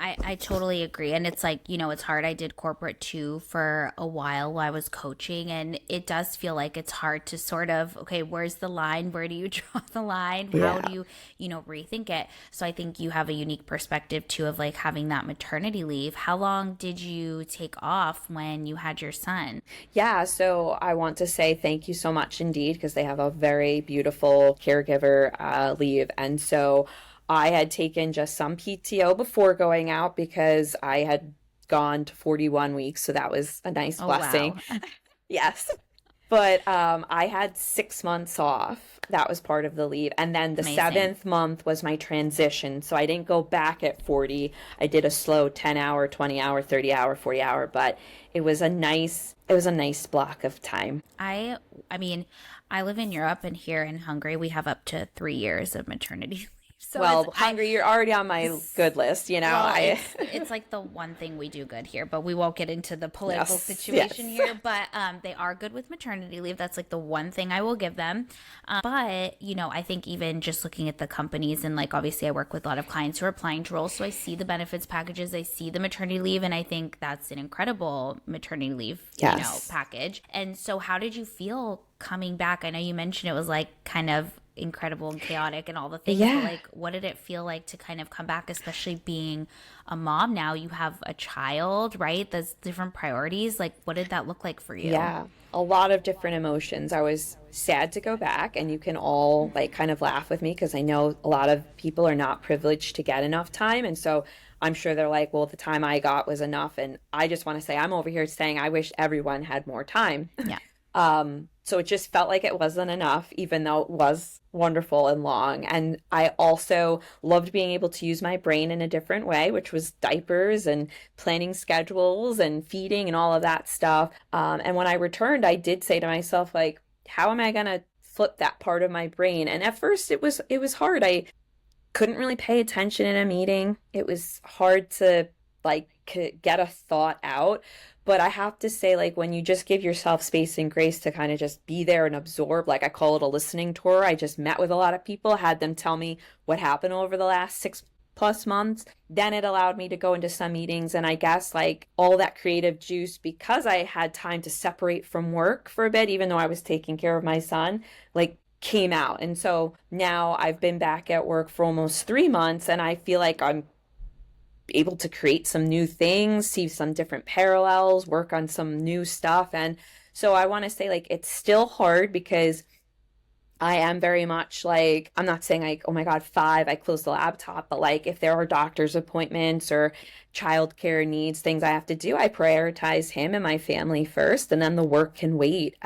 I totally agree. And it's like, it's hard. I did corporate too for a while I was coaching, and it does feel like it's hard to sort of, okay, where's the line? Where do you draw the line? How do you, rethink it? So I think you have a unique perspective too of like having that maternity leave. How long did you take off when you had your son? Yeah, so I want to say thank you so much indeed, because they have a very beautiful caregiver leave. And so I had taken just some PTO before going out because I had gone to 41 weeks. So that was a nice blessing. Wow. Yes. But I had 6 months off. That was part of the leave. And then the Amazing. 7th month was my transition. So I didn't go back at 40. I did a slow 10-hour, 20-hour, 30-hour, 40-hour. But it was a nice block of time. I mean, I live in Europe, and here in Hungary, we have up to 3 years of maternity leave. So well, Hungary, you're already on my good list, Well, it's like the one thing we do good here, but we won't get into the political situation here. But they are good with maternity leave. That's like the one thing I will give them. But, I think even just looking at the companies, and like obviously I work with a lot of clients who are applying to roles. So I see the benefits packages, I see the maternity leave, and I think that's an incredible maternity leave, package. And so how did you feel coming back? I know you mentioned it was like kind of incredible and chaotic and all the things, but like what did it feel like to kind of come back, especially being a mom now? You have a child, right? There's different priorities. Like what did that look like for you? Yeah, a lot of different emotions. I was sad to go back, and you can all like kind of laugh with me because I know a lot of people are not privileged to get enough time. And so I'm sure they're like, well, the time I got was enough. And I just want to say I'm over here saying I wish everyone had more time. Yeah. So it just felt like it wasn't enough, even though it was wonderful and long. And I also loved being able to use my brain in a different way, which was diapers and planning schedules and feeding and all of that stuff. And when I returned, I did say to myself, like, how am I going to flip that part of my brain. And at first it was hard. I couldn't really pay attention in a meeting. It was hard to like get a thought out. But I have to say, like, when you just give yourself space and grace to kind of just be there and absorb, like I call it a listening tour. I just met with a lot of people, had them tell me what happened over the last 6+ months. Then it allowed me to go into some meetings. And I guess like all that creative juice, because I had time to separate from work for a bit, even though I was taking care of my son, like came out. And so now I've been back at work for almost 3 months, and I feel like I'm able to create some new things, see some different parallels, work on some new stuff. And so I want to say, like, it's still hard because I am very much like, I'm not saying like, oh my God, 5, I close the laptop, but like if there are doctor's appointments or childcare needs, things I have to do, I prioritize him and my family first, and then the work can wait.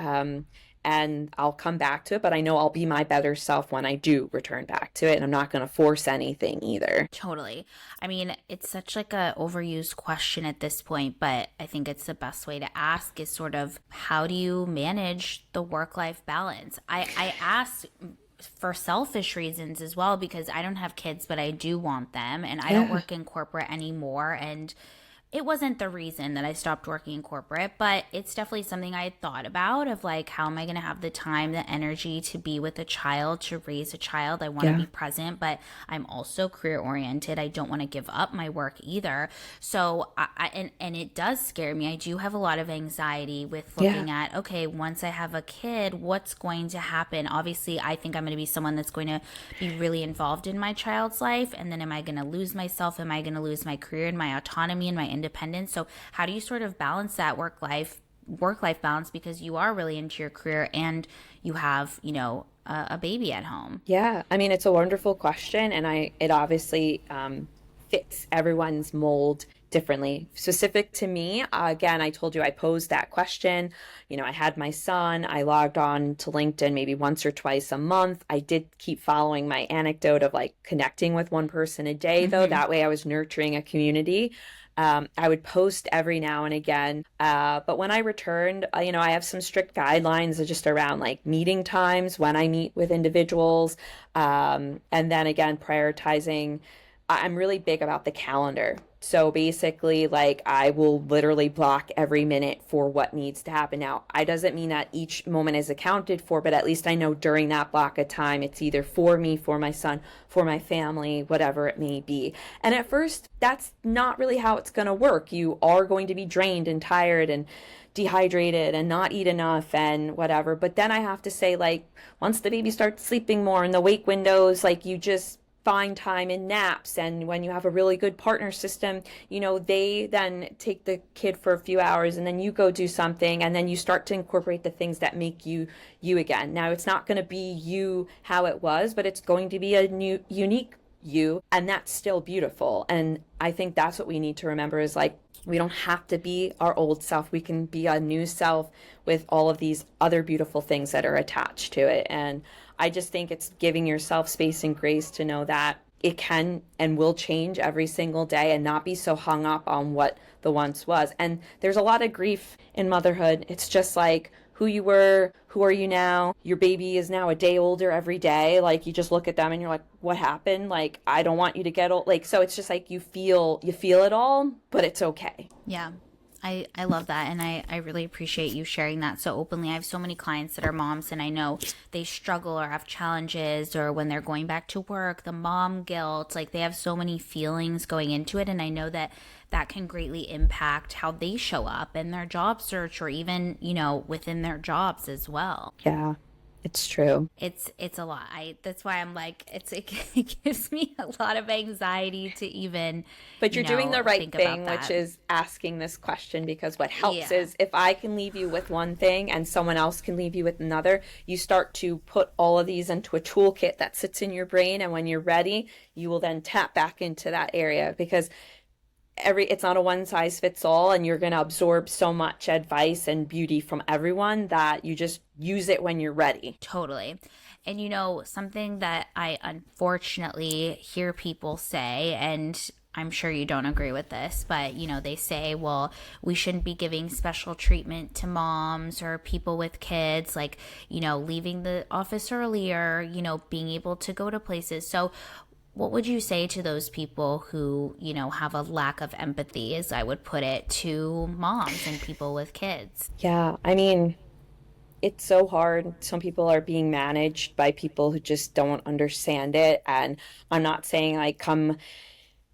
And I'll come back to it, but I know I'll be my better self when I do return back to it, and I'm not going to force anything either. Totally. I mean, it's such like a overused question at this point, but I think it's the best way to ask is sort of how do you manage the work-life balance? I ask for selfish reasons as well because I don't have kids, but I do want them, and I don't work in corporate anymore, and it wasn't the reason that I stopped working in corporate, but it's definitely something I had thought about of like, how am I going to have the time, the energy to be with a child, to raise a child? I want to be present, but I'm also career oriented. I don't want to give up my work either. So, and it does scare me. I do have a lot of anxiety with looking at, okay, once I have a kid, what's going to happen? Obviously, I think I'm going to be someone that's going to be really involved in my child's life. And then am I going to lose myself? Am I going to lose my career and my autonomy and my independence? So how do you sort of balance that work life balance, because you are really into your career and you have, you know, a baby at home? Yeah, I mean, it's a wonderful question, and it obviously fits everyone's mold differently. Specific to me, again, I told you I posed that question. You know, I had my son. I logged on to LinkedIn maybe once or twice a month. I did keep following my anecdote of like connecting with one person a day, though. That way I was nurturing a community. I would post every now and again. But when I returned, you know, I have some strict guidelines just around like meeting times when I meet with individuals. And then again, prioritizing. I'm really big about the calendar. So basically, like, I will literally block every minute for what needs to happen. Now, I doesn't mean that each moment is accounted for, but at least I know during that block of time, it's either for me, for my son, for my family, whatever it may be. And at first, that's not really how it's going to work. You are going to be drained and tired and dehydrated and not eat enough and whatever. But then I have to say, like, once the baby starts sleeping more in the wake windows, like, you just find time in naps. And when you have a really good partner system, you know, they then take the kid for a few hours and then you go do something, and then you start to incorporate the things that make you you again. Now, it's not going to be you how it was, but it's going to be a new unique you, and that's still beautiful. And I think that's what we need to remember is like, we don't have to be our old self. We can be a new self with all of these other beautiful things that are attached to it. And I just think it's giving yourself space and grace to know that it can and will change every single day, and not be so hung up on what the once was. And there's a lot of grief in motherhood. It's just like, who you were, who are you now? Your baby is now a day older every day. Like, you just look at them and you're like, what happened? Like, I don't want you to get old. Like, so it's just like you feel it all, but it's okay. Yeah. I love that. And I really appreciate you sharing that so openly. I have so many clients that are moms, and I know they struggle or have challenges, or when they're going back to work, the mom guilt, like they have so many feelings going into it. And I know that that can greatly impact how they show up in their job search, or even, you know, within their jobs as well. Yeah. It's true. It's a lot. That's why I'm like, it gives me a lot of anxiety to even, But you're doing the right thing, that. which is asking this question, because what helps is if I can leave you with one thing and someone else can leave you with another, you start to put all of these into a toolkit that sits in your brain. And when you're ready, you will then tap back into that area, because it's not a one size fits all, and you're going to absorb so much advice and beauty from everyone that you just use it when you're ready. Totally. And you know, something that I unfortunately hear people say, and I'm sure you don't agree with this, but they say, well, we shouldn't be giving special treatment to moms or people with kids, like, leaving the office earlier, being able to go to places. So what would you say to those people who, have a lack of empathy, as I would put it, to moms and people with kids? Yeah, I mean, it's so hard. Some people are being managed by people who just don't understand it. And I'm not saying like come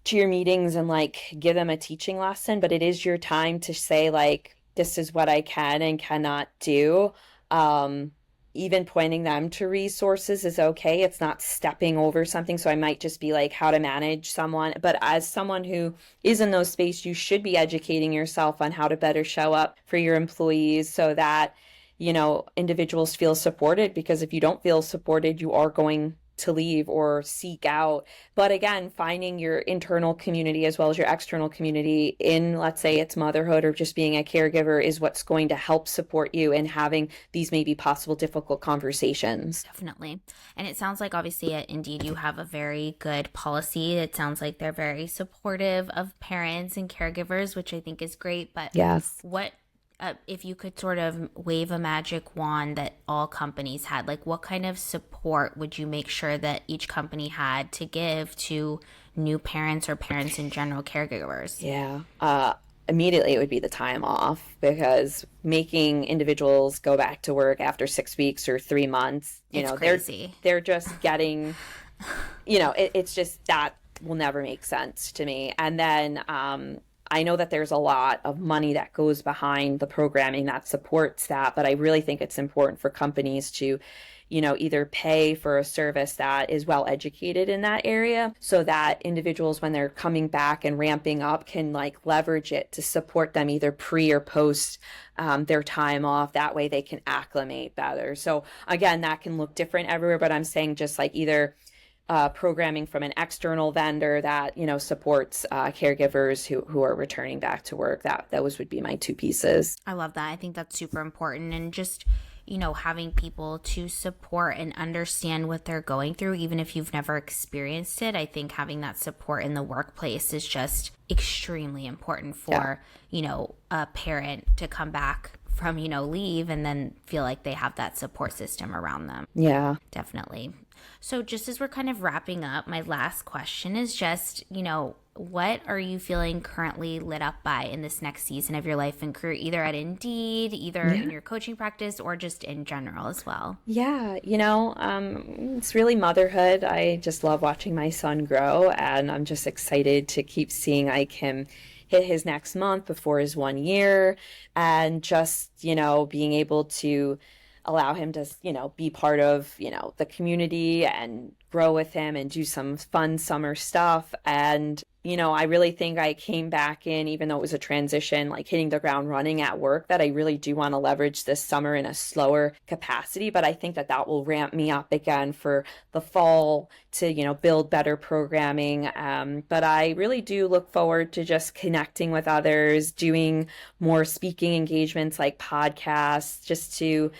to your meetings and like give them a teaching lesson, but it is your time to say like, this is what I can and cannot do. Um, Even pointing them to resources is okay. It's not stepping over something. So I might just be like how to manage someone. But as someone who is in those space, you should be educating yourself on how to better show up for your employees so that, individuals feel supported, because if you don't feel supported, you are going to leave or seek out. But again, finding your internal community as well as your external community in, let's say it's motherhood or just being a caregiver, is what's going to help support you in having these maybe possible difficult conversations. Definitely. And it sounds like obviously at Indeed you have a very good policy. It sounds like they're very supportive of parents and caregivers, which I think is great. But Yes. what if you could sort of wave a magic wand that all companies had, like what kind of support would you make sure that each company had to give to new parents or parents in general, caregivers? Yeah. Immediately it would be the time off, because making individuals go back to work after 6 weeks or 3 months, It's crazy. they're just getting, it's just that will never make sense to me. And then I know that there's a lot of money that goes behind the programming that supports that, but I really think it's important for companies to, either pay for a service that is well educated in that area so that individuals, when they're coming back and ramping up, can like leverage it to support them either pre or post their time off. That way they can acclimate better. So again, that can look different everywhere, but I'm saying just like either programming from an external vendor that supports caregivers who are returning back to work. Those would be my two pieces. I love that. I think that's super important. And just having people to support and understand what they're going through, even if you've never experienced it. I think having that support in the workplace is just extremely important for a parent to come back from leave and then feel like they have that support system around them. Yeah, definitely. So just as we're kind of wrapping up, my last question is just, what are you feeling currently lit up by in this next season of your life and career, either at Indeed, either in your coaching practice, or just in general as well? Yeah, it's really motherhood. I just love watching my son grow, and I'm just excited to keep seeing like him hit his next month before his 1 year, and just, being able to allow him to, be part of, the community and grow with him and do some fun summer stuff. And, I really think I came back in, even though it was a transition, like hitting the ground running at work, that I really do want to leverage this summer in a slower capacity. But I think that will ramp me up again for the fall to, build better programming. But I really do look forward to just connecting with others, doing more speaking engagements like podcasts, just to,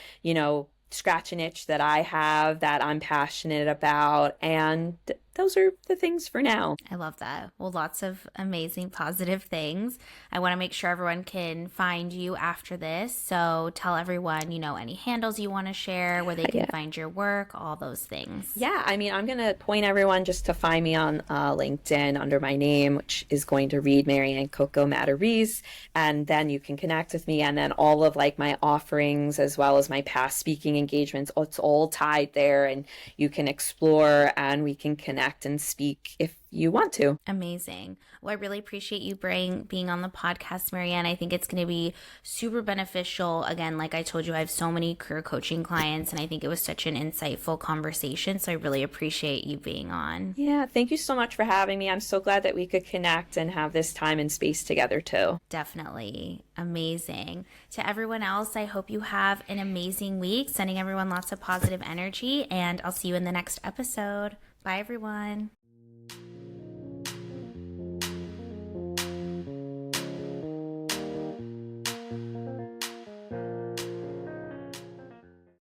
scratch an itch that I have that I'm passionate about. And those are the things for now. I love that. Well, lots of amazing positive things. I want to make sure everyone can find you after this. So tell everyone, any handles you want to share, where they can find your work, all those things. Yeah, I mean, I'm going to point everyone just to find me on LinkedIn under my name, which is going to read Marianne Matarese. And then you can connect with me. And then all of like my offerings, as well as my past speaking engagements, it's all tied there, and you can explore and we can connect and speak if you want to. Amazing. Well, I really appreciate you being on the podcast, Marianne. I think it's going to be super beneficial. Again, like I told you, I have so many career coaching clients, and I think it was such an insightful conversation. So I really appreciate you being on. Yeah, thank you so much for having me. I'm so glad that we could connect and have this time and space together too. Definitely. Amazing. To everyone else, I hope you have an amazing week. Sending everyone lots of positive energy, and I'll see you in the next episode. Bye, everyone.